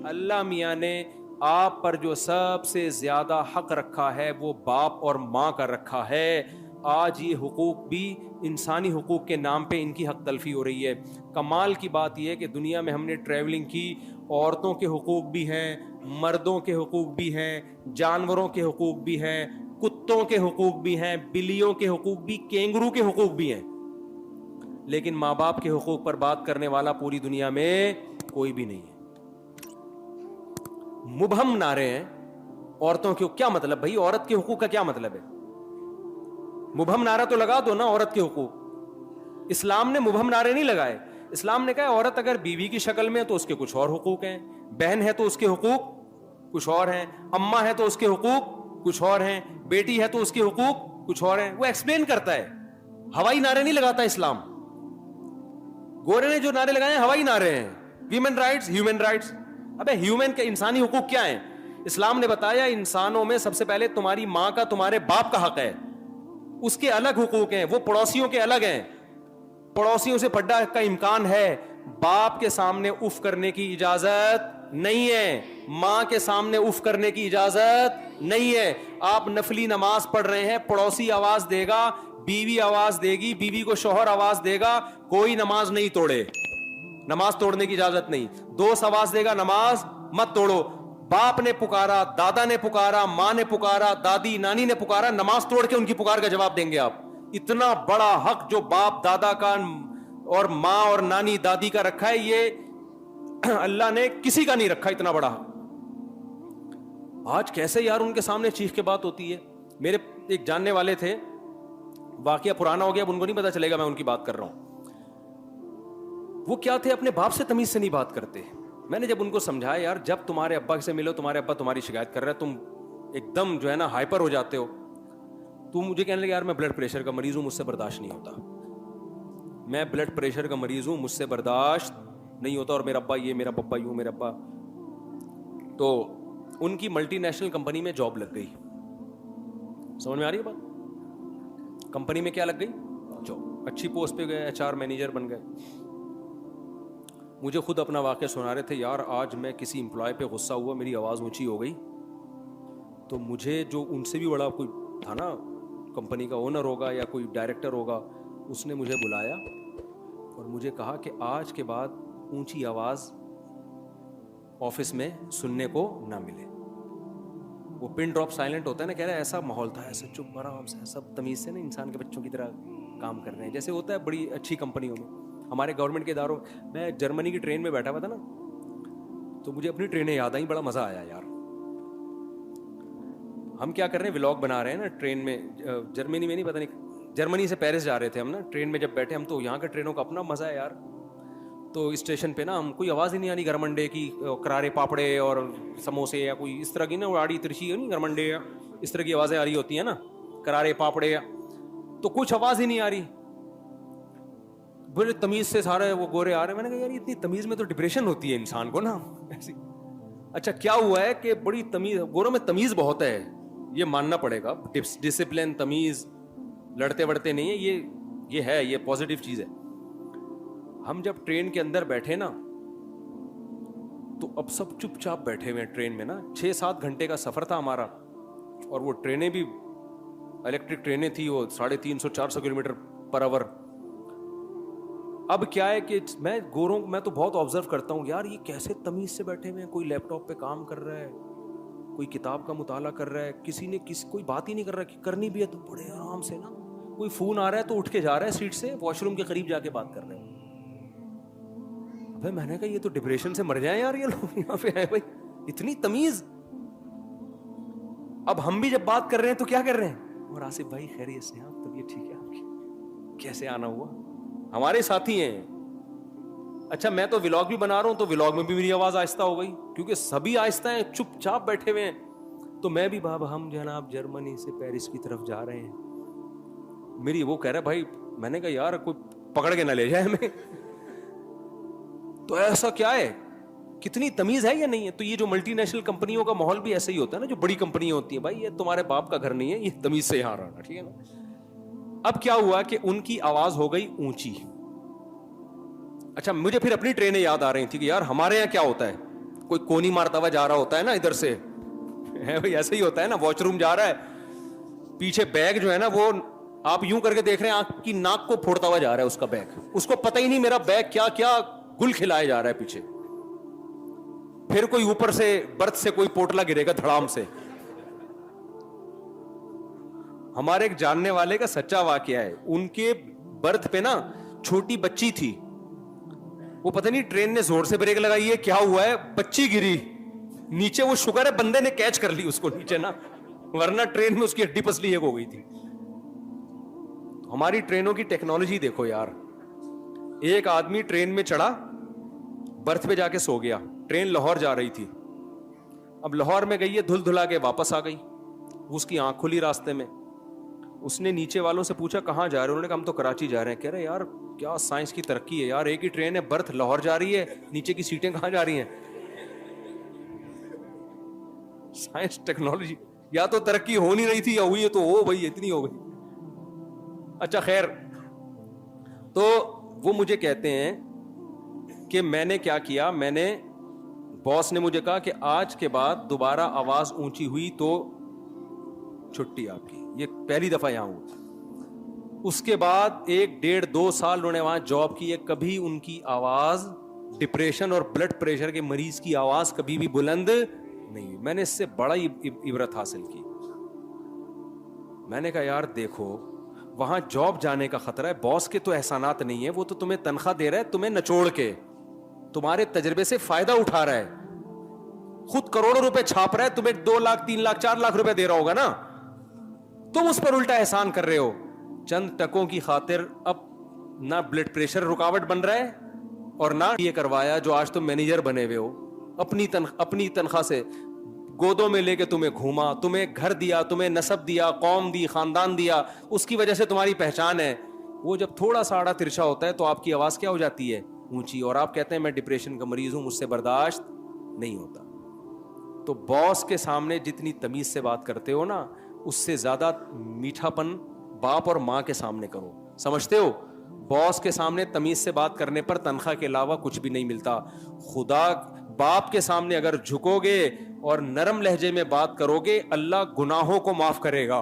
اللہ میاں نے آپ پر جو سب سے زیادہ حق رکھا ہے وہ باپ اور ماں کا رکھا ہے. آج یہ حقوق بھی انسانی حقوق کے نام پہ ان کی حق تلفی ہو رہی ہے. کمال کی بات یہ ہے کہ دنیا میں ہم نے ٹریولنگ کی, عورتوں کے حقوق بھی ہیں, مردوں کے حقوق بھی ہیں, جانوروں کے حقوق بھی ہیں, کتوں کے حقوق بھی ہیں, بلیوں کے حقوق بھی, کینگرو کے حقوق بھی ہیں, لیکن ماں باپ کے حقوق پر بات کرنے والا پوری دنیا میں کوئی بھی نہیں ہے. مبہم نعرے ہیں عورتوں کے. کیا مطلب بھائی, عورت کے حقوق کا کیا مطلب ہے؟ مبہم نعرہ تو لگا دو نا عورت کے حقوق. اسلام نے مبہم نعرے نہیں لگائے. اسلام نے کہا عورت اگر بیوی کی شکل میں تو اس کے کچھ اور حقوق ہیں, بہن ہے تو اس کے حقوق کچھ اور ہیں, اماں ہے تو اس کے حقوق کچھ اور ہیں, بیٹی ہے تو اس کے حقوق کچھ اور ہیں. وہ ایکسپلین کرتا ہے, ہوائی نعرے نہیں لگاتا اسلام. گورے نے جو نعرے لگائے ہیں ہوائی نعرے ہیں, ویمن رائٹس, ہیومن رائٹس. ابے ہیومن کے انسانی حقوق کیا ہیں؟ اسلام نے بتایا انسانوں میں سب سے پہلے تمہاری ماں کا تمہارے باپ کا حق ہے, اس کے الگ حقوق ہیں, وہ پڑوسیوں کے الگ ہیں. پڑوسیوں سے پڈا کا امکان ہے, باپ کے سامنے اف کرنے کی اجازت نہیں ہے, ماں کے سامنے اف کرنے کی اجازت نہیں ہے. آپ نفلی نماز پڑھ رہے ہیں, پڑوسی آواز دے گا, بیوی آواز دے گی, بیوی کو شوہر آواز دے گا, کوئی نماز نہیں توڑے, نماز توڑنے کی اجازت نہیں. دوست آواز دے گا, نماز مت توڑو. باپ نے پکارا, دادا نے پکارا, ماں نے پکارا, دادی نانی نے پکارا, نماز توڑ کے ان کی پکار کا جواب دیں گے آپ. اتنا بڑا حق جو باپ دادا کا اور ماں اور نانی دادی کا رکھا ہے, یہ اللہ نے کسی کا نہیں رکھا اتنا بڑا حق. آج کیسے یار ان کے سامنے چیخ کے بات ہوتی ہے. میرے ایک جاننے والے تھے, واقعہ پرانا ہو گیا, اب ان کو نہیں پتا چلے گا میں ان کی بات کر رہا ہوں. وہ کیا تھے, اپنے باپ سے تمیز سے نہیں بات کرتے. میں نے جب ان کو سمجھایا یار جب تمہارے ابا سے ملو, تمہارے ابا تمہاری شکایت کر رہا ہے, تم ایک دم جو ہے نا ہائپر ہو جاتے ہو. تو مجھے کہنے لگے یار میں بلڈ پریشر کا مریض ہوں, مجھ سے برداشت نہیں ہوتا, میں بلڈ پریشر کا مریض ہوں, مجھ سے برداشت نہیں ہوتا, اور میرا ابا یہ, میرا پپا یوں, میرا ابا. تو ان کی ملٹی نیشنل کمپنی میں جاب لگ گئی. سمجھ میں آ رہی ہے بات؟ کمپنی میں کیا لگ گئی؟ جاب. اچھی پوسٹ پہ گئے, HR مینیجر بن گئے. مجھے خود اپنا واقعہ سنا رہے تھے, یار آج میں کسی امپلائی پہ غصہ ہوا, میری آواز اونچی ہو گئی, تو مجھے جو ان سے بھی بڑا کوئی تھا نا, کمپنی کا اونر ہوگا یا کوئی ڈائریکٹر ہوگا, اس نے مجھے بلایا اور مجھے کہا کہ آج کے بعد اونچی آواز آفس میں سننے کو نہ ملے. وہ پن ڈراپ سائلنٹ ہوتا ہے نا, کہہ رہا ہے ایسا ماحول تھا, ایسا چپ آرام سے, سب تمیز سے نا انسان کے بچوں کی طرح کام کر رہے ہیں, جیسے ہوتا ہے بڑی اچھی کمپنیوں میں. ہمارے گورنمنٹ کے اداروں, میں جرمنی کی ٹرین میں بیٹھا ہوا تھا نا, تو مجھے اپنی ٹرینیں یاد آئیں, بڑا مزہ آیا یار. ہم کیا کر رہے ہیں, ولاگ بنا رہے ہیں نا ٹرین میں, جرمنی میں نہیں, پتہ نہیں, جرمنی سے پیرس جا رہے تھے ہم نا ٹرین میں. جب بیٹھے ہم تو یہاں کے ٹرینوں کا اپنا مزہ ہے یار. تو اسٹیشن پہ نا ہم کوئی آواز ہی نہیں آنی گرمنڈے کی, کرارے پاپڑے اور سموسے یا کوئی اس طرح کی نا آڑی ترچی نہیں, گرمنڈے یا اس طرح کی آوازیں آ رہی ہوتی ہیں نا, کرارے پاپڑے, تو کچھ آواز ہی نہیں آ رہی. بڑے تمیز سے سارے وہ گورے آ رہے ہیں. میں نے کہا یار اتنی تمیز میں تو ڈپریشن ہوتی ہے انسان کو نا ایسی. اچھا کیا ہوا ہے کہ بڑی تمیز, گوروں میں تمیز بہت ہے, یہ ماننا پڑے گا, ڈسپلن, تمیز, لڑتے وڑتے نہیں ہے, یہ ہے, یہ پازیٹیو چیز ہے. ہم جب ٹرین کے اندر بیٹھے نا, تو اب سب چپ چاپ بیٹھے ہوئے ٹرین میں نا. 6-7 گھنٹے کا سفر تھا ہمارا, اور وہ ٹرینیں بھی الیکٹرک ٹرینیں تھی, وہ 350-400 کلومیٹر پر آور. اب کیا ہے کہ میں گوروں, میں تو بہت آبزرو کرتا ہوں یار, یہ کیسے تمیز سے بیٹھے ہوئے ہیں. کوئی لیپ ٹاپ پہ کام کر رہا ہے, کوئی کتاب کا مطالعہ کر رہا ہے, کسی نے کوئی بات ہی نہیں کر رہا, کہ کرنی بھی ہے تو بڑے آرام سے نا. کوئی فون آ رہا ہے تو اٹھ کے جا رہا ہے سیٹ سے, واش روم کے قریب جا کے بات کر رہے ہیں. ابے میں نے کہا یہ تو ڈپریشن سے مر جائیں یار یہ لوگ یہاں پہ ہیں بھائی, اتنی تمیز. اب ہم بھی جب بات کر رہے ہیں تو کیا کر رہے ہیں, اور آصف بھائی خیریت سے, آپ طبیعت ٹھیک ہے آپ کی, کیسے آنا ہوا, ہمارے ساتھی ہیں. اچھا میں تو ولاگ بھی بنا رہا ہوں, تو ولاگ میں بھی میری آواز آہستہ ہو گئی, کیونکہ سبھی آہستہ ہیں, چپ چاپ بیٹھے ہوئے ہیں. تو میں بھی بابا, ہم جناب جرمنی سے پیرس کی طرف جا رہے ہیں. میری وہ کہہ رہا بھائی, میں نے کہا یار کوئی پکڑ کے نہ لے جائے ہمیں. تو ایسا کیا ہے, کتنی تمیز ہے یا نہیں ہے. تو یہ جو ملٹی نیشنل کمپنیوں کا ماحول بھی ایسا ہی ہوتا ہے نا, جو بڑی کمپنیاں ہوتی ہیں, بھائی یہ تمہارے باپ کا گھر نہیں ہے, یہ تمیز سے یہاں رہنا, ٹھیک ہے نا. اب کیا ہوا کہ ان کی آواز ہو گئی اونچی. اچھا مجھے پھر اپنی ٹرینیں یاد آ رہی تھی کہ یار ہمارے یہاں کیا ہوتا ہے, کوئی کونی مارتا ہوا جا رہا ہوتا ہے نا ادھر سے, ہے بھائی ایسے ہی ہوتا ہے نا, واش روم جا رہا ہے, پیچھے بیگ جو ہے نا وہ آپ یوں کر کے دیکھ رہے ہیں, آنکھ کی ناک کو پھوڑتا ہوا جا رہا ہے اس کا بیگ, اس کو پتہ ہی نہیں میرا بیگ کیا کیا گل کھلایا جا رہا ہے پیچھے. پھر کوئی اوپر سے برتھ سے کوئی پوٹلا گرے گا دھڑام سے. ہمارے ایک جاننے والے کا سچا واقعہ ہے, ان کے برتھ پہ نا چھوٹی بچی تھی, وہ پتہ نہیں ٹرین نے زور سے بریک لگائی ہے کیا ہوا ہے, بچی گری نیچے, وہ شکر ہے بندے نے کیچ کر لی اس کو نیچے نا, ورنہ ٹرین میں اس کی ہڈی پسلی ایک ہو گئی تھی. ہماری ٹرینوں کی ٹیکنالوجی دیکھو یار, ایک آدمی ٹرین میں چڑھا, برتھ پہ جا کے سو گیا, ٹرین لاہور جا رہی تھی, اب لاہور میں گئی ہے, دھل دھلا کے واپس آ گئی, اس کی آنکھ کھلی راستے میں, اس نے نیچے والوں سے پوچھا کہاں جا رہے ہیں, انہوں نے کہا ہم تو کراچی جا رہے ہیں. کہہ رہے یار کیا سائنس کی ترقی ہے یار, ایک ہی ٹرین ہے, برتھ لاہور جا رہی ہے, نیچے کی سیٹیں کہاں جا رہی ہیں. سائنس ٹیکنالوجی یا تو ترقی ہو نہیں رہی تھی یا ہوئی ہے تو ہو بھائی اتنی ہو گئی. اچھا خیر, تو وہ مجھے کہتے ہیں کہ میں نے کیا کیا, میں نے, باس نے مجھے کہا کہ آج کے بعد دوبارہ آواز اونچی ہوئی تو چھٹی آپ کی, یہ پہلی دفعہ یہاں ہوا. اس کے بعد 1.5-2 سال انہوں نے وہاں جاب کی ہے, کبھی ان کی آواز ڈپریشن اور بلڈ پریشر کے مریض کی آواز کبھی بھی بلند نہیں. میں نے اس سے بڑا عبرت حاصل کی. میں نے کہا یار دیکھو وہاں جاب جانے کا خطرہ ہے, باس کے تو احسانات نہیں ہے, وہ تو تمہیں تنخواہ دے رہا ہے, تمہیں نچوڑ کے تمہارے تجربے سے فائدہ اٹھا رہا ہے, خود کروڑوں روپے چھاپ رہا ہے, تمہیں 2 لاکھ 3 لاکھ 4 لاکھ روپے دے رہا ہوگا نا, تم اس پر الٹا احسان کر رہے ہو. چند ٹکوں کی خاطر اب نہ بلڈ پریشر رکاوٹ بن رہا ہے اور نہ یہ کروایا جو آج تم مینیجر بنے ہوئے ہو, اپنی تنخواہ سے گودوں میں لے کے تمہیں گھوما, تمہیں گھر دیا, تمہیں نسب دیا, قوم دی, خاندان دیا, اس کی وجہ سے تمہاری پہچان ہے. وہ جب تھوڑا سا آڑا ترچھا ہوتا ہے تو آپ کی آواز کیا ہو جاتی ہے, اونچی, اور آپ کہتے ہیں میں ڈپریشن کا مریض ہوں, مجھ سے برداشت نہیں ہوتا. تو باس کے سامنے جتنی تمیز سے بات کرتے ہو نا, اس سے زیادہ میٹھا پن باپ اور ماں کے سامنے کرو. سمجھتے ہو, باس کے سامنے تمیز سے بات کرنے پر تنخواہ کے علاوہ کچھ بھی نہیں ملتا. خدا باپ کے سامنے اگر جھکو گے اور نرم لہجے میں بات کرو گے, اللہ گناہوں کو معاف کرے گا.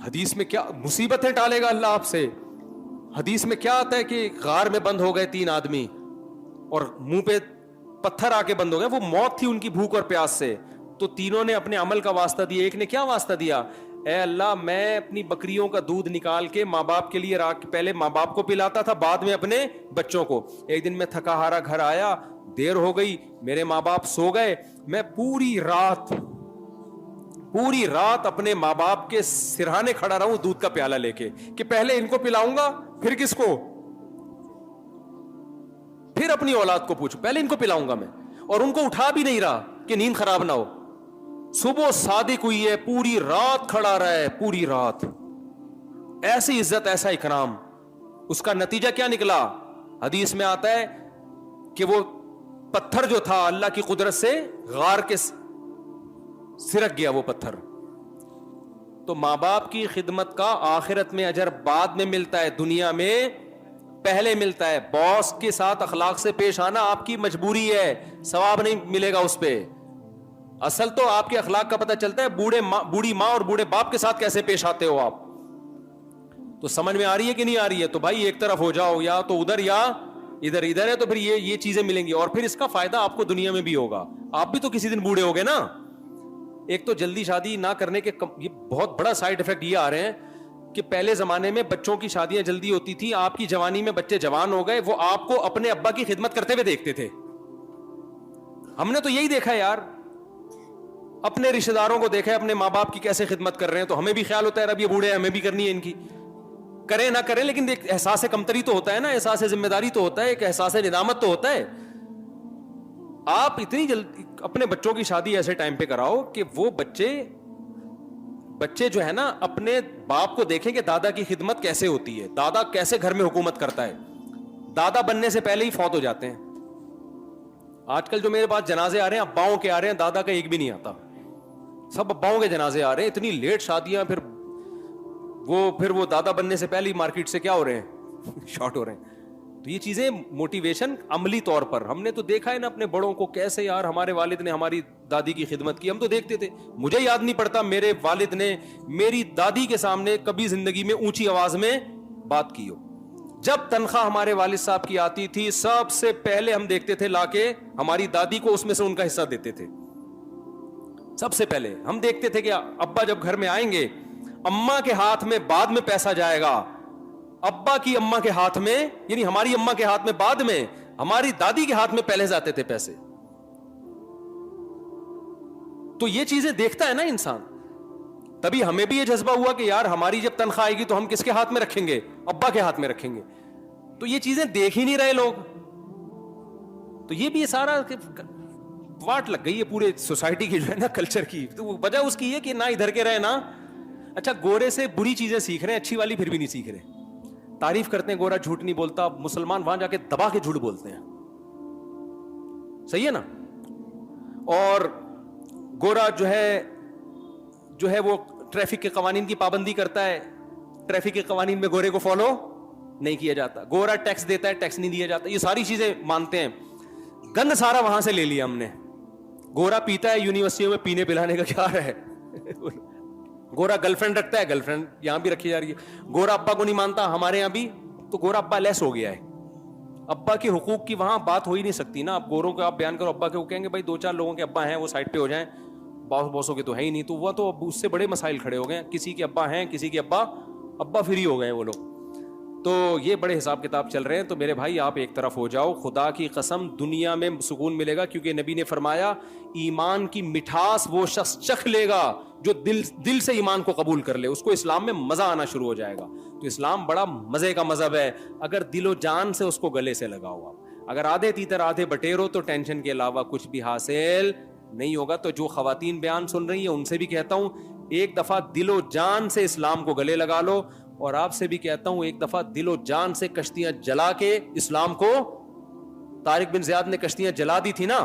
حدیث میں کیا مصیبتیں ٹالے گا اللہ آپ سے. حدیث میں کیا آتا ہے کہ غار میں بند ہو گئے 3 آدمی اور منہ پہ پتھر آ کے بند ہو گئے, وہ موت تھی ان کی بھوک اور پیاس سے, تو تینوں نے اپنے عمل کا واسطہ دیا. ایک نے کیا واسطہ دیا, اے اللہ میں اپنی بکریوں کا دودھ نکال کے ماں باپ کے لیے پہلے ماں باپ کو پلاتا تھا, بعد میں اپنے بچوں کو. ایک دن میں تھکا ہارا گھر آیا, دیر ہو گئی, میرے ماں باپ سو گئے, میں پوری رات اپنے ماں باپ کے سرہانے کھڑا رہوں دودھ کا پیالہ لے کے, کہ پہلے ان کو پلاؤں گا پھر کس کو, پھر اپنی اولاد کو پوچھوں, پہلے ان کو پلاؤں گا میں. اور ان کو اٹھا بھی نہیں رہا کہ نیند خراب نہ ہو. صبح صادق ہوئی ہے, پوری رات کھڑا رہا ہے, پوری رات. ایسی عزت, ایسا اکرام. اس کا نتیجہ کیا نکلا, حدیث میں آتا ہے کہ وہ پتھر جو تھا اللہ کی قدرت سے غار کے سرک گیا وہ پتھر. تو ماں باپ کی خدمت کا آخرت میں اجر بعد میں ملتا ہے, دنیا میں پہلے ملتا ہے. باس کے ساتھ اخلاق سے پیش آنا آپ کی مجبوری ہے, ثواب نہیں ملے گا اس پہ. اصل تو آپ کے اخلاق کا پتہ چلتا ہے بوڑھی ماں اور بوڑھے باپ کے ساتھ کیسے پیش آتے ہو آپ. تو سمجھ میں آ رہی ہے کہ نہیں آ رہی ہے, تو بھائی ایک طرف ہو جاؤ, یا تو ادھر یا ادھر ہے, تو پھر یہ چیزیں ملیں گی, اور پھر اس کا فائدہ آپ کو دنیا میں بھی ہوگا. آپ بھی تو کسی دن بوڑھے ہوگے نا. ایک تو جلدی شادی نہ کرنے کے یہ بہت بڑا سائیڈ افیکٹ یہ آ رہے ہیں کہ پہلے زمانے میں بچوں کی شادیاں جلدی ہوتی تھی, آپ کی جوانی میں بچے جوان ہو گئے, وہ آپ کو اپنے ابا کی خدمت کرتے ہوئے دیکھتے تھے. ہم نے تو یہی دیکھا ہے یار, اپنے رشتہ داروں کو دیکھا ہے اپنے ماں باپ کی کیسے خدمت کر رہے ہیں, تو ہمیں بھی خیال ہوتا ہے اب یہ بوڑھے ہیں ہمیں بھی کرنی ہے ان کی, کریں نہ کریں, لیکن ایک احساس کمتری تو ہوتا ہے نا, احساس ذمہ داری تو ہوتا ہے, ایک احساس ندامت تو ہوتا ہے. آپ اتنی جلدی اپنے بچوں کی شادی ایسے ٹائم پہ کراؤ کہ وہ بچے جو ہے نا اپنے باپ کو دیکھیں کہ دادا کی خدمت کیسے ہوتی ہے, دادا کیسے گھر میں حکومت کرتا ہے. دادا بننے سے پہلے ہی فوت ہو جاتے ہیں. آج کل جو میرے پاس جنازے آ رہے ہیں اباؤں کے آ رہے ہیں, دادا کا ایک بھی نہیں آتا, سب اباؤں کے جنازے آ رہے ہیں. اتنی لیٹ شادیاں, پھر وہ دادا بننے سے پہلے ہی مارکیٹ سے کیا ہو رہے ہیں, شارٹ ہو رہے ہیں. تو تو یہ چیزیں موٹیویشن عملی طور پر ہم نے تو دیکھا ہے نا اپنے بڑوں کو کیسے یار ہمارے والد نے ہماری دادی کی خدمت کی, ہم تو دیکھتے تھے. مجھے یاد نہیں پڑتا میرے والد نے میری دادی کے سامنے کبھی زندگی میں اونچی آواز میں بات کی ہو. جب تنخواہ ہمارے والد صاحب کی آتی تھی سب سے پہلے ہم دیکھتے تھے لا کے ہماری دادی کو اس میں سے ان کا حصہ دیتے تھے. سب سے پہلے ہم دیکھتے تھے کہ ابا جب گھر میں آئیں گے اماں کے ہاتھ میں بعد میں پیسہ جائے گا, ابا کی اماں کے ہاتھ میں, یعنی ہماری اماں کے ہاتھ میں بعد میں, ہماری دادی کے ہاتھ میں پہلے جاتے تھے پیسے. تو یہ چیزیں دیکھتا ہے نا انسان, تبھی ہمیں بھی یہ جذبہ ہوا کہ یار ہماری جب تنخواہ آئے گی تو ہم کس کے ہاتھ میں رکھیں گے, ابا کے ہاتھ میں رکھیں گے. تو یہ چیزیں دیکھ ہی نہیں رہے لوگ. تو یہ بھی سارا واٹ لگ گئی ہے پورے سوسائٹی کی جو ہے نا کلچر کی. تو وجہ اس کی یہ کہ نہ ادھر کے رہے نا, اچھا گورے سے بری چیزیں سیکھ رہے ہیں, اچھی والی پھر بھی نہیں سیکھ رہے. تعریف کرتے ہیں گورا جھوٹ نہیں بولتا, مسلمان وہاں جا کے دبا کے جھوٹ بولتے ہیں. صحیح ہے نا. اور گورا جو ہے وہ ٹریفک کے قوانین کی پابندی کرتا ہے, ٹریفک کے قوانین میں گورے کو فالو نہیں کیا جاتا. گورا ٹیکس دیتا ہے, ٹیکس نہیں دیا جاتا. یہ ساری چیزیں مانتے ہیں. گند سارا وہاں سے لے لیا ہم نے. گورا پیتا ہے یونیورسٹیوں میں, پینے پلانے کا کیا ہے. گورا گرل فرینڈ رکھتا ہے, گرل فرینڈ یہاں بھی رکھی جا رہی ہے. گورا ابا کو نہیں مانتا, ہمارے یہاں بھی. تو گورا ابا لیس ہو گیا ہے. ابا کے حقوق کی وہاں بات ہو ہی نہیں سکتی نا. اب گوروں کو آپ بیان کرو ابا کے, وہ کہیں گے بھائی 2-4 لوگوں کے ابا ہیں وہ سائڈ پہ ہو جائیں, باسوں کے تو ہے ہی نہیں. تو وہ تو اب اس سے بڑے مسائل کھڑے ہو گئے. کسی کے ابا ہیں, کسی کے ابا فری ہو گئے وہ لوگ. تو یہ بڑے حساب کتاب چل رہے ہیں. تو میرے بھائی آپ ایک طرف ہو جاؤ, خدا کی قسم دنیا میں سکون ملے گا, کیونکہ نبی نے فرمایا ایمان کی مٹھاس وہ شخص چکھ لے گا جو دل سے ایمان کو قبول کر لے, اس کو اسلام میں مزہ آنا شروع ہو جائے گا. تو اسلام بڑا مزے کا مذہب ہے اگر دل و جان سے اس کو گلے سے لگاؤ آپ. اگر آدھے تیتر آدھے بٹیرو تو ٹینشن کے علاوہ کچھ بھی حاصل نہیں ہوگا. تو جو خواتین بیان سن رہی ہیں ان سے بھی کہتا ہوں ایک دفعہ دل و جان سے اسلام کو گلے لگا لو, اور آپ سے بھی کہتا ہوں ایک دفعہ دل و جان سے کشتیاں جلا کے اسلام کو. طارق بن زیاد نے کشتیاں جلا دی تھی نا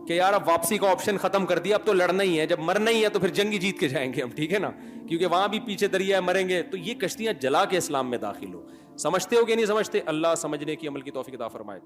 کہ یار اب واپسی کا آپشن ختم کر دیا, اب تو لڑنا ہی ہے, جب مرنا ہی ہے تو پھر جنگ جیت کے جائیں گے ہم, ٹھیک ہے نا, کیونکہ وہاں بھی پیچھے دریا ہے مریں گے. تو یہ کشتیاں جلا کے اسلام میں داخل ہو. سمجھتے ہو کہ نہیں سمجھتے؟ اللہ سمجھنے کی عمل کی توفیق عطا فرمائے.